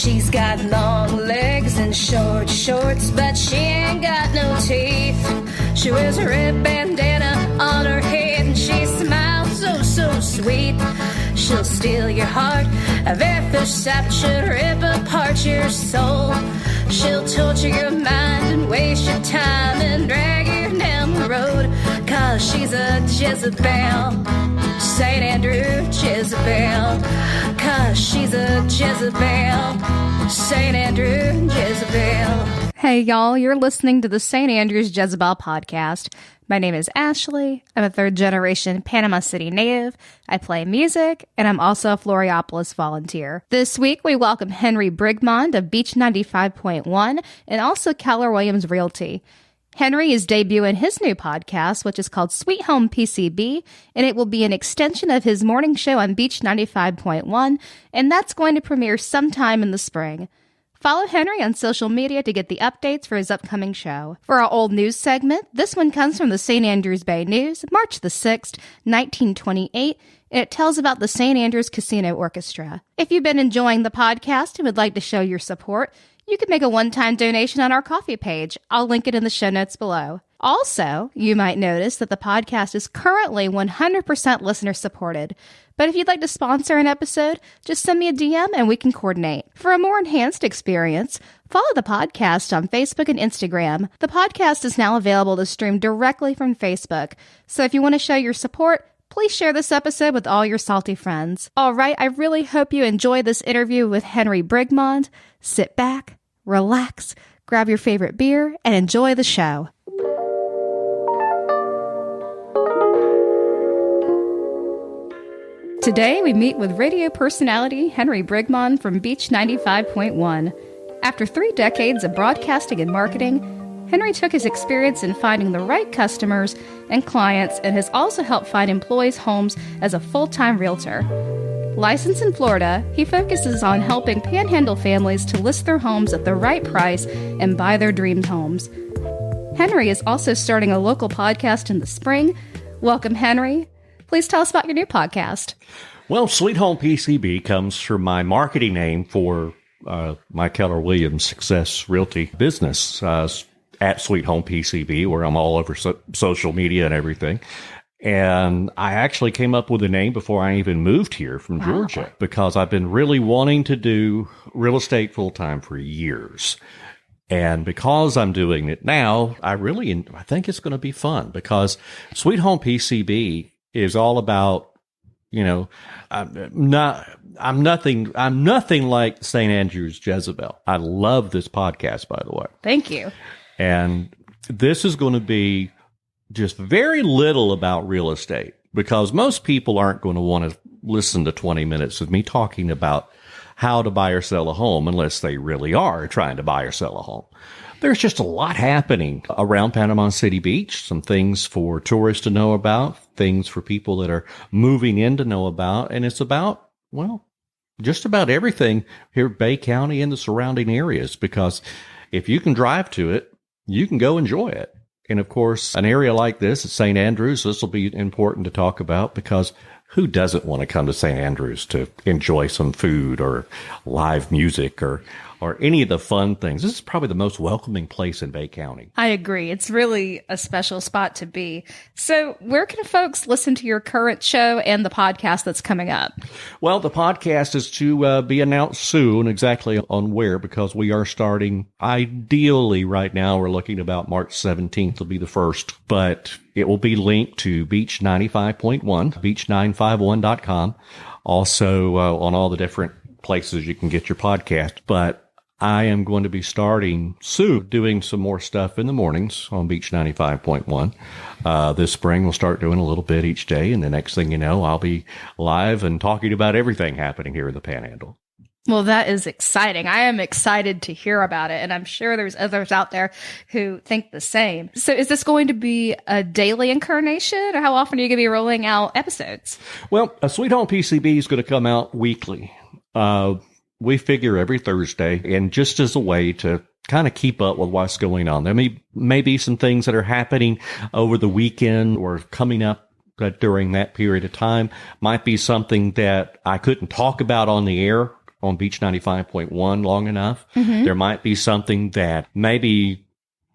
She's got long legs and short shorts, but she ain't got no teeth. She wears a red bandana on her head, and she smiles so sweet. She'll steal your heart at their first sight, she'll rip apart your soul. She'll torture your mind and waste your time and drag you down the road, 'cause she's a Jezebel, St. Andrew Jezebel, 'cause she's a Jezebel, St. Andrew Jezebel. Hey y'all, you're listening to the St. Andrews Jezebel Podcast. My name is Ashley. I'm a third-generation Panama City native. I play music, and I'm also a Floriopolis volunteer. This week, we welcome Henry Brigand of Beach 95.1 and also Keller Williams Realty. Henry is debuting his new podcast, which is called Sweet Home PCB, and it will be an extension of his morning show on Beach 95.1, and that's going to premiere sometime in the spring. Follow Henry on social media to get the updates for his upcoming show. For our old news segment, this one comes from the St. Andrews Bay News, March the 6th, 1928, and it tells about the St. Andrews Casino Orchestra. If you've been enjoying the podcast and would like to show your support, you can make a one-time donation on our coffee page. I'll link it in the show notes below. Also, you might notice that the podcast is currently 100% listener-supported. But if you'd like to sponsor an episode, just send me a DM and we can coordinate. For a more enhanced experience, follow the podcast on Facebook and Instagram. The podcast is now available to stream directly from Facebook. So if you want to show your support, please share this episode with all your salty friends. All right, I really hope you enjoy this interview with Henry Brigand. Sit back, relax, grab your favorite beer, and enjoy the show. Today, we meet with radio personality Henry Brigand from Beach 95.1. After 3 decades of broadcasting and marketing, Henry took his experience in finding the right customers and clients and has also helped find employees' homes as a full-time realtor. Licensed in Florida, he focuses on helping panhandle families to list their homes at the right price and buy their dreamed homes. Henry is also starting a local podcast in the spring. Welcome, Henry. Please tell us about your new podcast. Well, Sweet Home PCB comes from my marketing name for my Keller Williams Success Realty business at Sweet Home PCB, where I'm all over social media and everything. And I actually came up with a name before I even moved here from Georgia, because I've been really wanting to do real estate full-time for years. And because I'm doing it now, I think it's going to be fun, because Sweet Home PCB is all about, I'm nothing like St. Andrews Jezebel. I love this podcast, by the way. Thank you. And this is going to be just very little about real estate, because most people aren't going to want to listen to 20 minutes of me talking about how to buy or sell a home unless they really are trying to buy or sell a home. There's just a lot happening around Panama City Beach, some things for tourists to know about, things for people that are moving in to know about, and it's about, just about everything here in Bay County and the surrounding areas, because if you can drive to it, you can go enjoy it. And of course, an area like this at St. Andrews, this will be important to talk about, because who doesn't want to come to St. Andrews to enjoy some food or live music or any of the fun things? This is probably the most welcoming place in Bay County. I agree. It's really a special spot to be. So where can folks listen to your current show and the podcast that's coming up? Well, the podcast is to be announced soon, exactly on where, because we are starting, ideally right now, we're looking about March 17th will be the first, but it will be linked to Beach 95.1, beach951.com, also on all the different places you can get your podcast. But I am going to be starting soon doing some more stuff in the mornings on Beach 95.1. This spring, we'll start doing a little bit each day. And the next thing you know, I'll be live and talking about everything happening here in the Panhandle. Well, that is exciting. I am excited to hear about it. And I'm sure there's others out there who think the same. So is this going to be a daily incarnation, or how often are you going to be rolling out episodes? Well, a Sweet Home PCB is going to come out weekly. We figure every Thursday, and just as a way to kind of keep up with what's going on. There may be some things that are happening over the weekend or coming up during that period of time. Might be something that I couldn't talk about on the air on Beach 95.1 long enough, there might be something that maybe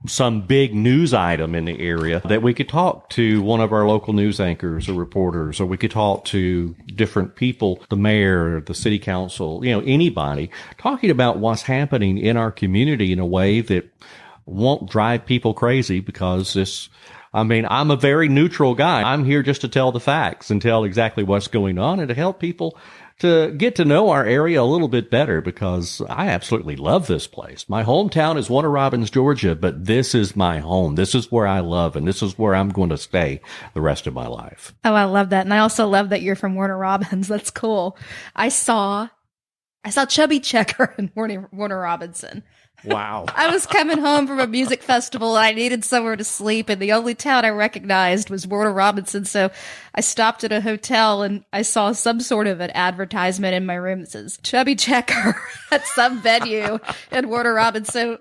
some big news item in the area that we could talk to one of our local news anchors or reporters, or we could talk to different people, the mayor, the city council, anybody, talking about what's happening in our community in a way that won't drive people crazy, because I'm a very neutral guy. I'm here just to tell the facts and tell exactly what's going on and to help people to get to know our area a little bit better, because I absolutely love this place. My hometown is Warner Robins, Georgia, but this is my home. This is where I love, and this is where I'm going to stay the rest of my life. Oh, I love that. And I also love that you're from Warner Robins. That's cool. I saw Chubby Checker in Warner Robinson. Wow. I was coming home from a music festival and I needed somewhere to sleep, and the only town I recognized was Warner Robinson. So I stopped at a hotel and I saw some sort of an advertisement in my room that says Chubby Checker at some venue in Warner Robinson. So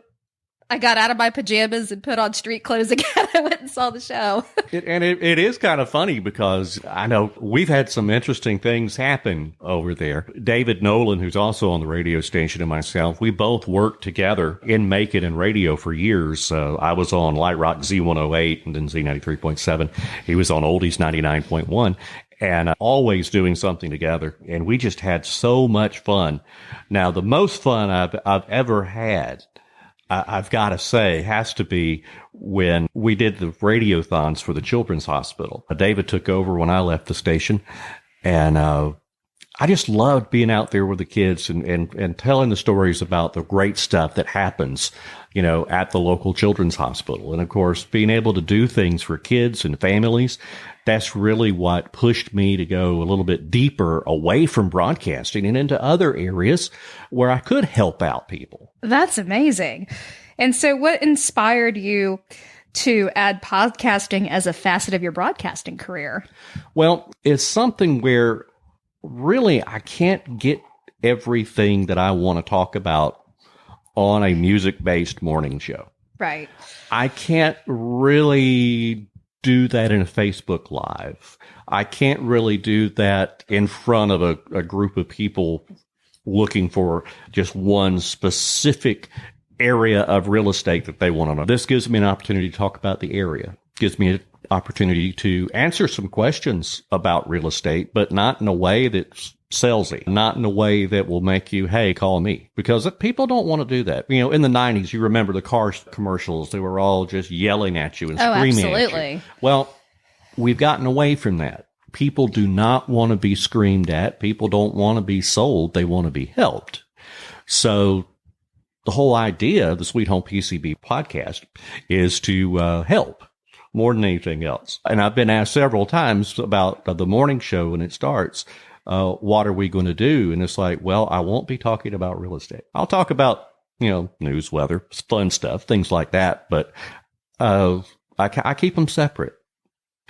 I got out of my pajamas and put on street clothes again. I went and saw the show. It is kind of funny, because I know we've had some interesting things happen over there. David Nolan, who's also on the radio station, and myself, we both worked together in Make It and radio for years. I was on Light Rock Z108 and then Z93.7. He was on Oldies 99.1. And always doing something together. And we just had so much fun. Now, the most fun I've ever had, I've got to say, has to be when we did the radiothons for the Children's Hospital. David took over when I left the station, and I just loved being out there with the kids and telling the stories about the great stuff that happens, at the local Children's Hospital. And of course, being able to do things for kids and families, that's really what pushed me to go a little bit deeper away from broadcasting and into other areas where I could help out people. That's amazing. And so what inspired you to add podcasting as a facet of your broadcasting career? Well, it's something where really I can't get everything that I want to talk about on a music-based morning show. Right. I can't really do that in a Facebook Live. I can't really do that in front of a group of people looking for just one specific area of real estate that they want to know. This gives me an opportunity to talk about the area. Gives me an opportunity to answer some questions about real estate, but not in a way that's salesy, not in a way that will make you, hey, call me, because people don't want to do that. In the 90s, you remember the car commercials, they were all just yelling at you and screaming at you. Well, we've gotten away from that. People do not want to be screamed at. People don't want to be sold. They want to be helped. So the whole idea of the Sweet Home PCB podcast is to help more than anything else. And I've been asked several times about the morning show when it starts, what are we going to do? And it's like, well, I won't be talking about real estate. I'll talk about, news, weather, fun stuff, things like that. But I keep them separate,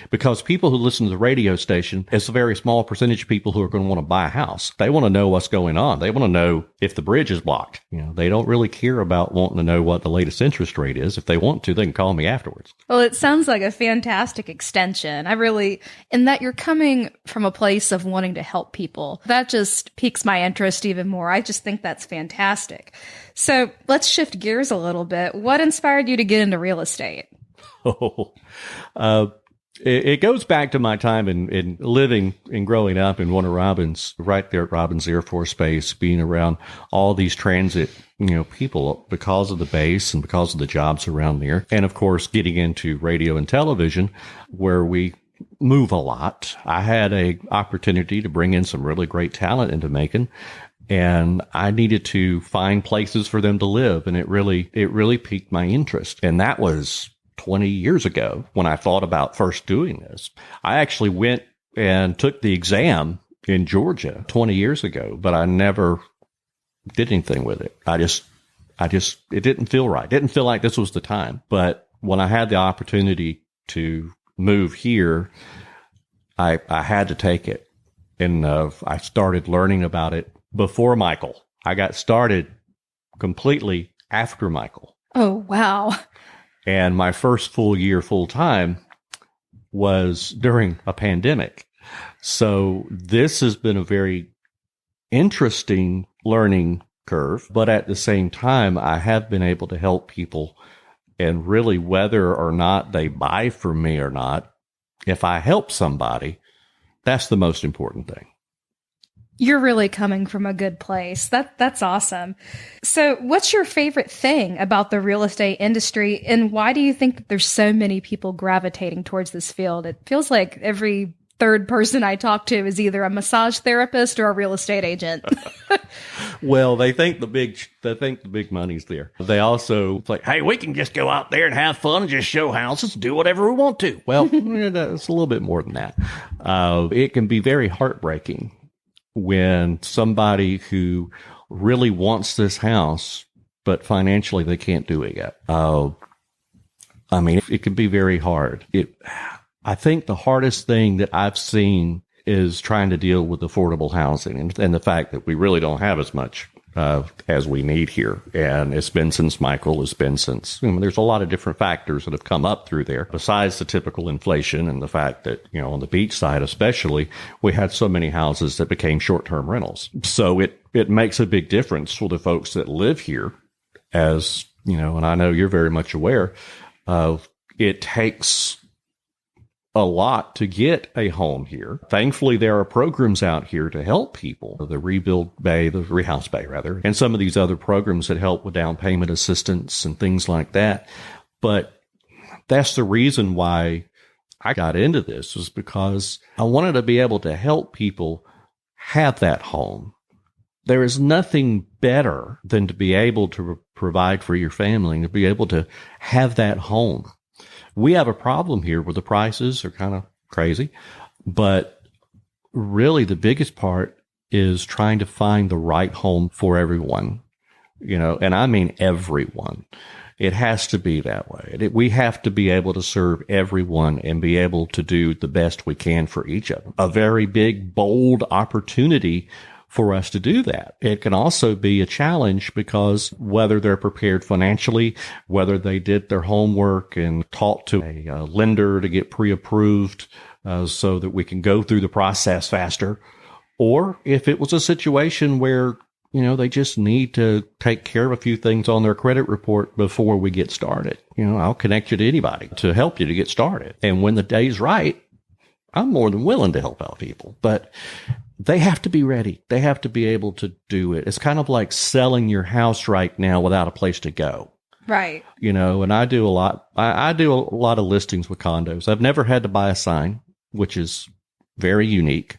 because people who listen to the radio station, it's a very small percentage of people who are going to want to buy a house. They want to know what's going on. They want to know if the bridge is blocked. They don't really care about wanting to know what the latest interest rate is. If they want to, they can call me afterwards. Well, it sounds like a fantastic extension. In that you're coming from a place of wanting to help people. That just piques my interest even more. I just think that's fantastic. So let's shift gears a little bit. What inspired you to get into real estate? It goes back to my time in living and growing up in Warner Robins, right there at Robins Air Force Base, being around all these transit, people because of the base and because of the jobs around there. And of course, getting into radio and television where we move a lot. I had a opportunity to bring in some really great talent into Macon, and I needed to find places for them to live. And it really piqued my interest. And that was 20 years ago when I thought about first doing this. I actually went and took the exam in Georgia 20 years ago, but I never did anything with it. It didn't feel right. It didn't feel like this was the time. But when I had the opportunity to move here, I had to take it. And I started learning about it before Michael. I got started completely after Michael. Oh, wow. And my first full year full time was during a pandemic. So this has been a very interesting learning curve, but at the same time, I have been able to help people, and really whether or not they buy from me or not, if I help somebody, that's the most important thing. You're really coming from a good place. That's awesome. So what's your favorite thing about the real estate industry, and why do you think that there's so many people gravitating towards this field? It feels like every third person I talk to is either a massage therapist or a real estate agent. Well, they think the big money's there. They also like, hey, we can just go out there and have fun and just show houses, do whatever we want to. Well, it's a little bit more than that. It can be very heartbreaking when somebody who really wants this house, but financially they can't do it yet. I mean, it can be very hard. I think the hardest thing that I've seen is trying to deal with affordable housing and the fact that we really don't have as much as we need here. And it's been since Michael, there's a lot of different factors that have come up through there besides the typical inflation and the fact that, on the beach side especially, we had so many houses that became short-term rentals. So it makes a big difference for the folks that live here, as, and I know you're very much aware of, it takes a lot to get a home here. Thankfully, there are programs out here to help people. The Rehouse Bay, rather, and some of these other programs that help with down payment assistance and things like that. But that's the reason why I got into this, was because I wanted to be able to help people have that home. There is nothing better than to be able to provide for your family, to be able to have that home. We have a problem here where the prices are kind of crazy, but really the biggest part is trying to find the right home for everyone, and I mean everyone. It has to be that way. We have to be able to serve everyone and be able to do the best we can for each of them. A very big, bold opportunity for us to do that. It can also be a challenge because whether they're prepared financially, whether they did their homework and talked to a lender to get pre-approved so that we can go through the process faster, or if it was a situation where, they just need to take care of a few things on their credit report before we get started. I'll connect you to anybody to help you to get started. And when the day's right, I'm more than willing to help out people, but they have to be ready. They have to be able to do it. It's kind of like selling your house right now without a place to go. Right. And I do a lot. I do a lot of listings with condos. I've never had to buy a sign, which is very unique.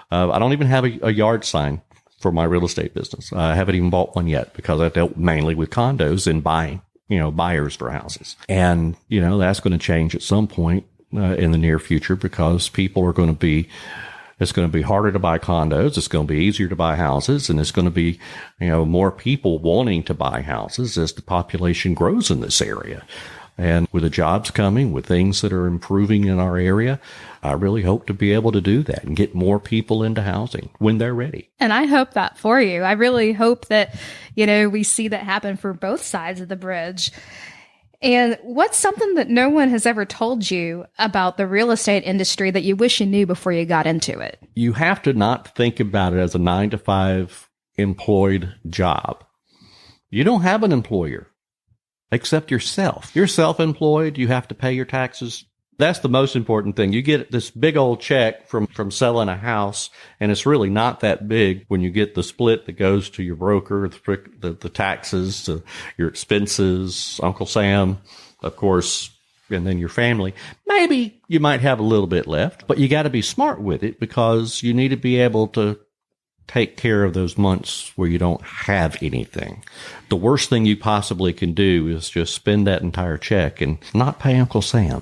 I don't even have a yard sign for my real estate business. I haven't even bought one yet because I dealt mainly with condos and buying, buyers for houses. And, that's going to change at some point in the near future because people are going to be, it's going to be harder to buy condos. It's going to be easier to buy houses. And it's going to be, more people wanting to buy houses as the population grows in this area. And with the jobs coming, with things that are improving in our area, I really hope to be able to do that and get more people into housing when they're ready. And I hope that for you. I really hope that, we see that happen for both sides of the bridge. And what's something that no one has ever told you about the real estate industry that you wish you knew before you got into it? You have to not think about it as a 9-to-5 employed job. You don't have an employer except yourself. You're self-employed. You have to pay your taxes. That's the most important thing. You get this big old check from selling a house, and it's really not that big when you get the split that goes to your broker, the taxes, your expenses, Uncle Sam, of course, and then your family. Maybe you might have a little bit left, but you got to be smart with it because you need to be able to take care of those months where you don't have anything. The worst thing you possibly can do is just spend that entire check and not pay Uncle Sam,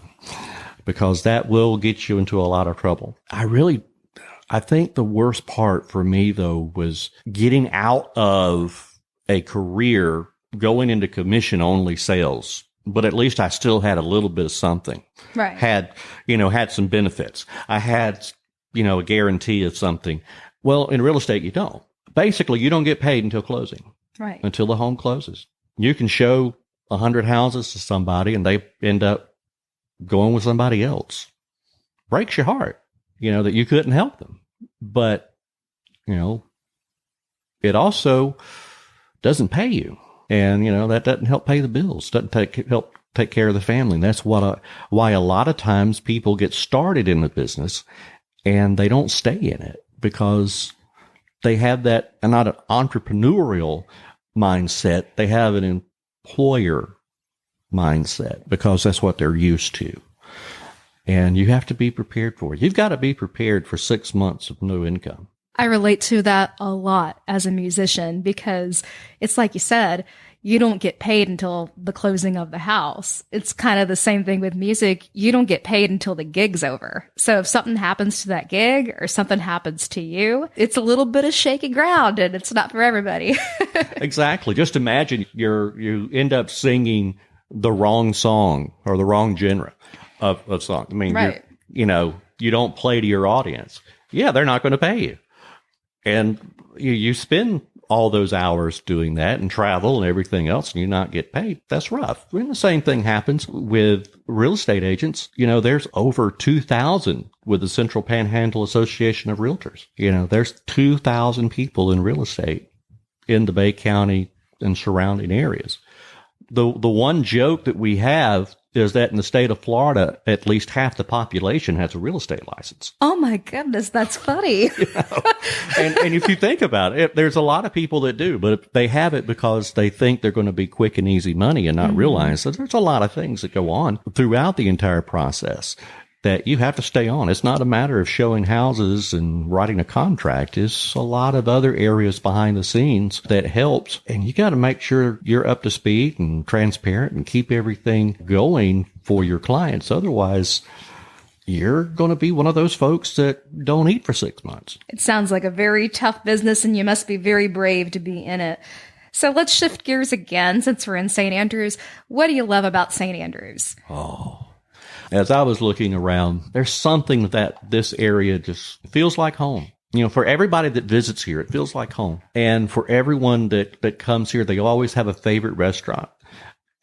because that will get you into a lot of trouble. I think the worst part for me, though, was getting out of a career going into commission-only sales. But at least I still had a little bit of something. Right. Had some benefits. I had, a guarantee of something. Well, in real estate, you don't. Basically, you don't get paid until closing. Right. Until the home closes. You can show 100 houses to somebody and they end up going with somebody else. Breaks your heart, that you couldn't help them. But, it also doesn't pay you. And, that doesn't help pay the bills, doesn't help take care of the family. And that's why a lot of times people get started in the business and they don't stay in it because they have that, not an entrepreneurial mindset. They have an employer mindset because that's what they're used to. And you have to be prepared for it. You've got to be prepared for 6 months of no income. I relate to that a lot as a musician because it's like you said, you don't get paid until the closing of the house. It's kind of the same thing with music. You don't get paid until the gig's over. So if something happens to that gig or something happens to you, it's a little bit of shaky ground and it's not for everybody. Exactly. Just imagine you end up singing the wrong song or the wrong genre of song. I mean, right. You don't play to your audience. Yeah, they're not going to pay you. And you spend all those hours doing that and travel and everything else and you not get paid. That's rough. And the same thing happens with real estate agents. There's over 2,000 with the Central Panhandle Association of Realtors. There's 2,000 people in real estate in the Bay County and surrounding areas. The one joke that we have is that in the state of Florida, at least half the population has a real estate license. Oh my goodness, that's funny. And if you think about it, there's a lot of people that do, but they have it because they think they're going to be quick and easy money and not realize that there's a lot of things that go on throughout the entire process that you have to stay on. It's not a matter of showing houses and writing a contract. It's a lot of other areas behind the scenes that helps. And you got to make sure you're up to speed and transparent and keep everything going for your clients. Otherwise, you're going to be one of those folks that don't eat for 6 months. It sounds like a very tough business and you must be very brave to be in it. So let's shift gears again since we're in St. Andrews. What do you love about St. Andrews? As I was looking around, there's something that this area just feels like home. For everybody that visits here, it feels like home. And for everyone that comes here, they always have a favorite restaurant.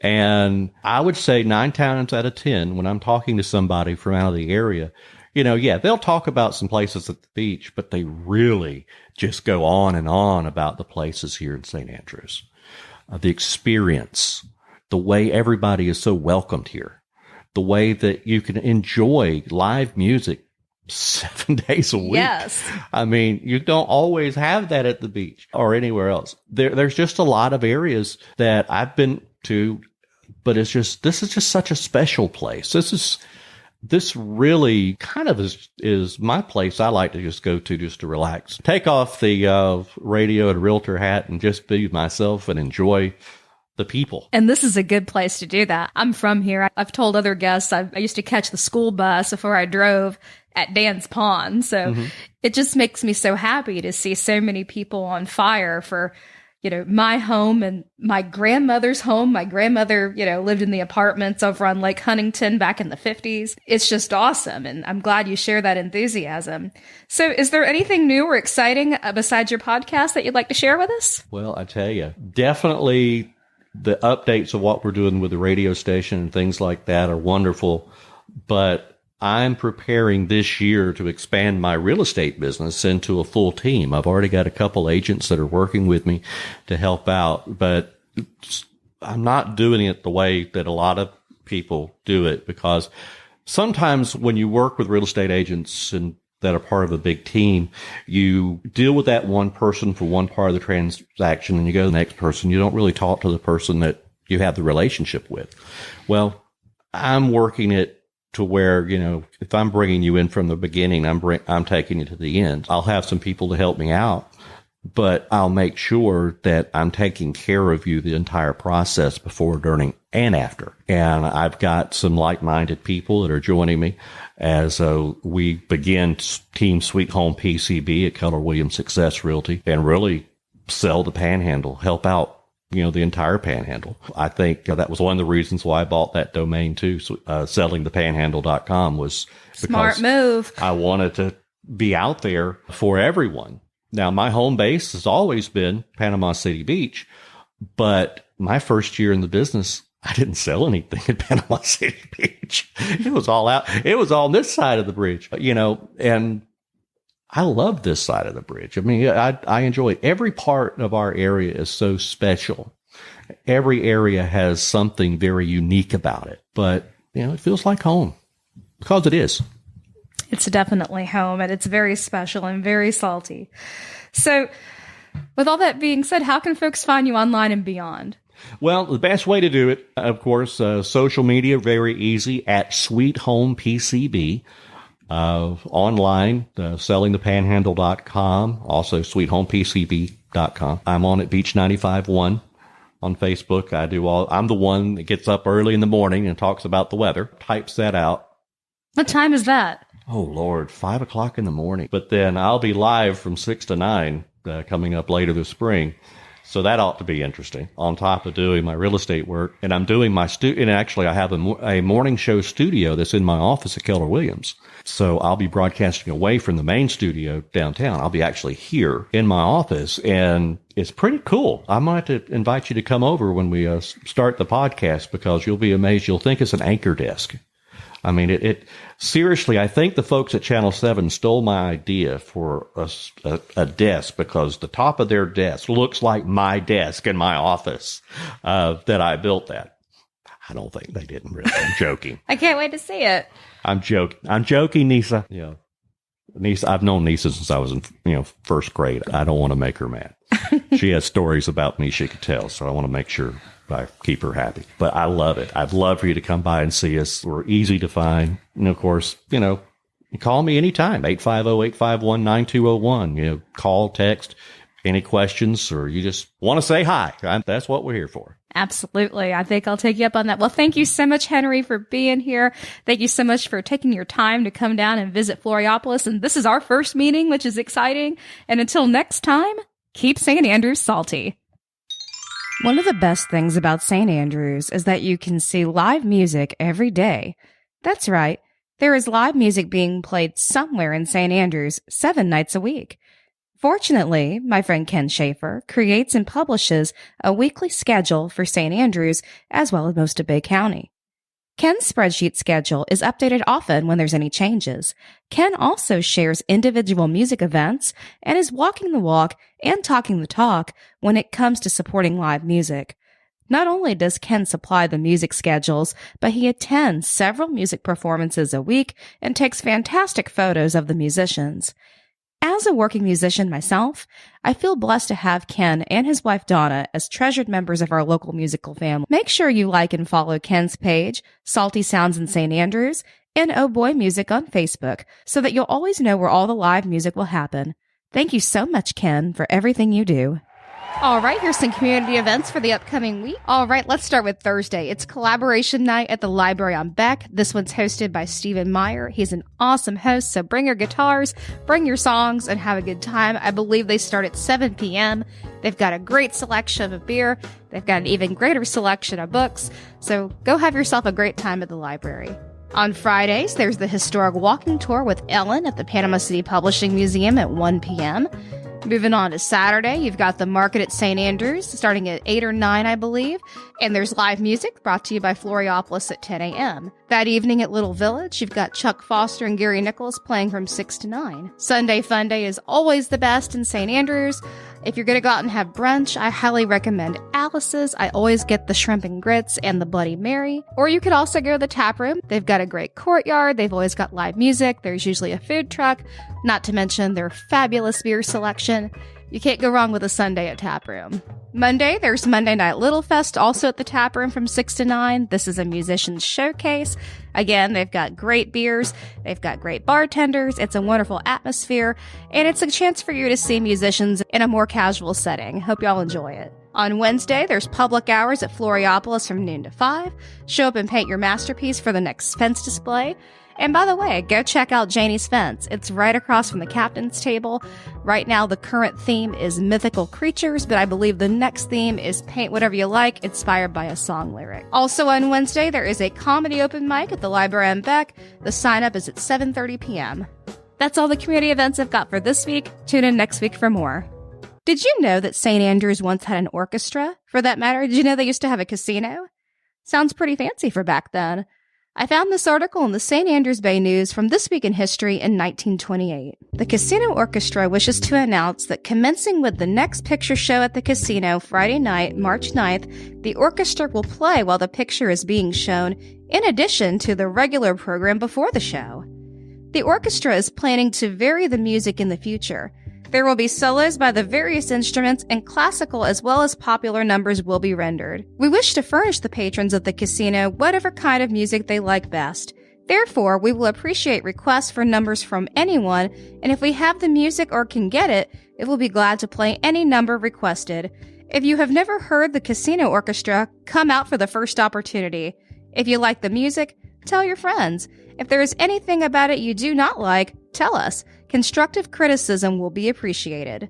And I would say 9 times out of 10, when I'm talking to somebody from out of the area, they'll talk about some places at the beach, but they really just go on and on about the places here in St. Andrews. The experience, the way everybody is so welcomed here. The way that you can enjoy live music 7 days a week. Yes. I mean, you don't always have that at the beach or anywhere else. There's just a lot of areas that I've been to, but this is just such a special place. This really kind of is my place I like to just go to just to relax. Take off the radio and realtor hat and just be myself and enjoy the people. And this is a good place to do that. I'm from here. I've told other guests I used to catch the school bus before I drove at Dan's Pond. So it just makes me so happy to see so many people on fire for, my home and my grandmother's home. My grandmother, lived in the apartments over on Lake Huntington back in the 50s. It's just awesome. And I'm glad you share that enthusiasm. So is there anything new or exciting besides your podcast that you'd like to share with us? Well, I tell you, definitely the updates of what we're doing with the radio station and things like that are wonderful, but I'm preparing this year to expand my real estate business into a full team. I've already got a couple agents that are working with me to help out, but I'm not doing it the way that a lot of people do it because sometimes when you work with real estate agents and that are part of a big team, you deal with that one person for one part of the transaction and you go to the next person. You don't really talk to the person that you have the relationship with. Well, I'm working it to where, if I'm bringing you in from the beginning, I'm taking you to the end. I'll have some people to help me out, but I'll make sure that I'm taking care of you the entire process before, during, and after. And I've got some like-minded people that are joining me as we begin Team Sweet Home PCB at Keller Williams Success Realty and really sell the Panhandle, help out, the entire Panhandle. I think that was one of the reasons why I bought that domain too. Sellingthepanhandle.com was smart move. I wanted to be out there for everyone. Now, my home base has always been Panama City Beach, but my first year in the business, I didn't sell anything at Panama City Beach. It was all out. It was on this side of the bridge, and I love this side of the bridge. I mean, I enjoy it. Every part of our area is so special. Every area has something very unique about it, but it feels like home because it is. It's definitely home, and it's very special and very salty. So with all that being said, how can folks find you online and beyond? Well, the best way to do it, of course, social media, very easy, at Sweet Home PCB. Online, sellingthepanhandle.com, also sweethomepcb.com. I'm on at Beach 95.1 on Facebook. I'm the one that gets up early in the morning and talks about the weather, types that out. What time is that? Oh, Lord, 5 o'clock in the morning. But then I'll be live from 6 to 9 coming up later this spring. So that ought to be interesting, on top of doing my real estate work. And I'm doing my and actually I have a morning show studio that's in my office at Keller Williams. So I'll be broadcasting away from the main studio downtown. I'll be actually here in my office, and it's pretty cool. I might have to invite you to come over when we start the podcast, because you'll be amazed. You'll think it's an anchor desk. I mean, it seriously, I think the folks at Channel 7 stole my idea for a desk, because the top of their desk looks like my desk in my office that I built that. I don't think they didn't really. I'm joking. I can't wait to see it. I'm joking, Nisa. Yeah. Nisa, I've known Nisa since I was in, first grade. I don't want to make her mad. She has stories about me she could tell, so I want to make sure I keep her happy. But I love it. I'd love for you to come by and see us. We're easy to find. And of course, you call me anytime, 850-851-9201. Call, text, any questions, or you just want to say hi. That's what we're here for. Absolutely. I think I'll take you up on that. Well, thank you so much, Henry, for being here. Thank you so much for taking your time to come down and visit Floriopolis. And this is our first meeting, which is exciting. And until next time, keep St. Andrews salty. One of the best things about St. Andrews is that you can see live music every day. That's right. There is live music being played somewhere in St. Andrews 7 nights a week. Fortunately, my friend Ken Schaefer creates and publishes a weekly schedule for St. Andrews as well as most of Bay County. Ken's spreadsheet schedule is updated often when there's any changes. Ken also shares individual music events and is walking the walk and talking the talk when it comes to supporting live music. Not only does Ken supply the music schedules, but he attends several music performances a week and takes fantastic photos of the musicians. As a working musician myself, I feel blessed to have Ken and his wife Donna as treasured members of our local musical family. Make sure you like and follow Ken's page, Salty Sounds in St. Andrews, and Oh Boy Music on Facebook, so that you'll always know where all the live music will happen. Thank you so much, Ken, for everything you do. All right, here's some community events for the upcoming week. All right, let's start with Thursday. It's collaboration night at the library on Beck. This one's hosted by Stephen Meyer. He's an awesome host, so bring your guitars, bring your songs, and have a good time. I believe they start at 7 p.m. They've got a great selection of beer. They've got an even greater selection of books. So go have yourself a great time at the library. On Fridays, there's the historic walking tour with Ellen at the Panama City Publishing Museum at 1 p.m. Moving on to Saturday, you've got the market at St. Andrews, starting at 8 or 9, I believe. And there's live music brought to you by Floriopolis at 10 a.m. That evening at Little Village, you've got Chuck Foster and Gary Nichols playing from 6 to 9. Sunday Fun Day is always the best in St. Andrews. If you're going to go out and have brunch, I highly recommend Alice's. I always get the shrimp and grits and the Bloody Mary. Or you could also go to the tap room. They've got a great courtyard. They've always got live music. There's usually a food truck, not to mention their fabulous beer selection. You can't go wrong with a Sunday at Tap Room. Monday, there's Monday Night Little Fest, also at the Tap Room from 6 to 9. This is a musician's showcase. Again, they've got great beers. They've got great bartenders. It's a wonderful atmosphere. And it's a chance for you to see musicians in a more casual setting. Hope y'all enjoy it. On Wednesday, there's public hours at Floriopolis from noon to 5. Show up and paint your masterpiece for the next fence display. And by the way, go check out Janie's Fence. It's right across from the captain's table. Right now, the current theme is mythical creatures, but I believe the next theme is paint whatever you like, inspired by a song lyric. Also on Wednesday, there is a comedy open mic at the library on Beck. The sign-up is at 7:30 p.m. That's all the community events I've got for this week. Tune in next week for more. Did you know that St. Andrews once had an orchestra? For that matter, did you know they used to have a casino? Sounds pretty fancy for back then. I found this article in the St. Andrews Bay News from This Week in History in 1928. The Casino Orchestra wishes to announce that commencing with the next picture show at the casino Friday night, March 9th, the orchestra will play while the picture is being shown, in addition to the regular program before the show. The orchestra is planning to vary the music in the future. There will be solos by the various instruments, and classical as well as popular numbers will be rendered. We wish to furnish the patrons of the casino whatever kind of music they like best. Therefore, we will appreciate requests for numbers from anyone, and if we have the music or can get it, it will be glad to play any number requested. If you have never heard the Casino Orchestra, come out for the first opportunity. If you like the music, tell your friends. If there is anything about it you do not like, tell us. Constructive criticism will be appreciated.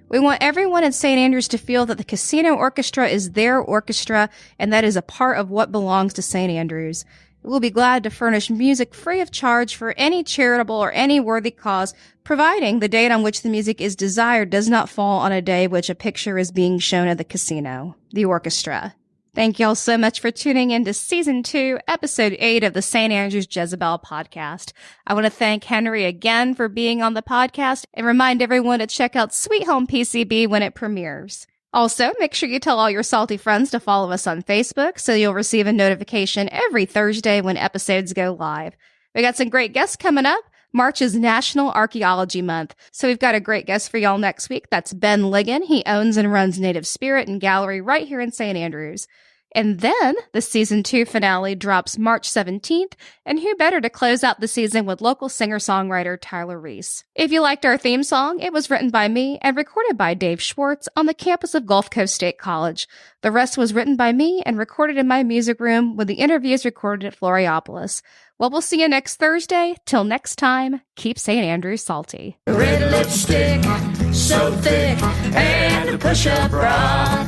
We want everyone in St. Andrews to feel that the Casino Orchestra is their orchestra and that is a part of what belongs to St. Andrews. We'll be glad to furnish music free of charge for any charitable or any worthy cause, providing the date on which the music is desired does not fall on a day which a picture is being shown at the casino. The orchestra. Thank y'all so much for tuning in to Season 2, Episode 8 of the St. Andrews Jezebel Podcast. I want to thank Henry again for being on the podcast and remind everyone to check out Sweet Home PCB when it premieres. Also, make sure you tell all your salty friends to follow us on Facebook so you'll receive a notification every Thursday when episodes go live. We got some great guests coming up. March is National Archaeology Month, so we've got a great guest for y'all next week. That's Ben Ligon. He owns and runs Native Spirit and Gallery right here in St. Andrews. And then the Season 2 finale drops March 17th, and who better to close out the season with local singer-songwriter Tyler Reese. If you liked our theme song, it was written by me and recorded by Dave Schwartz on the campus of Gulf Coast State College. The rest was written by me and recorded in my music room, with the interviews recorded at Floriopolis. Well, we'll see you next Thursday. Till next time, keep St. Andrews salty. Red lipstick, so thick, and a push-up bra.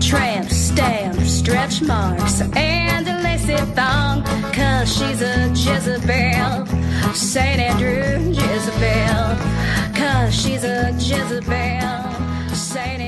Tramp stamp, stretch marks, and a lacy thong, 'cause she's a Jezebel, St. Andrew Jezebel, 'cause she's a Jezebel, St.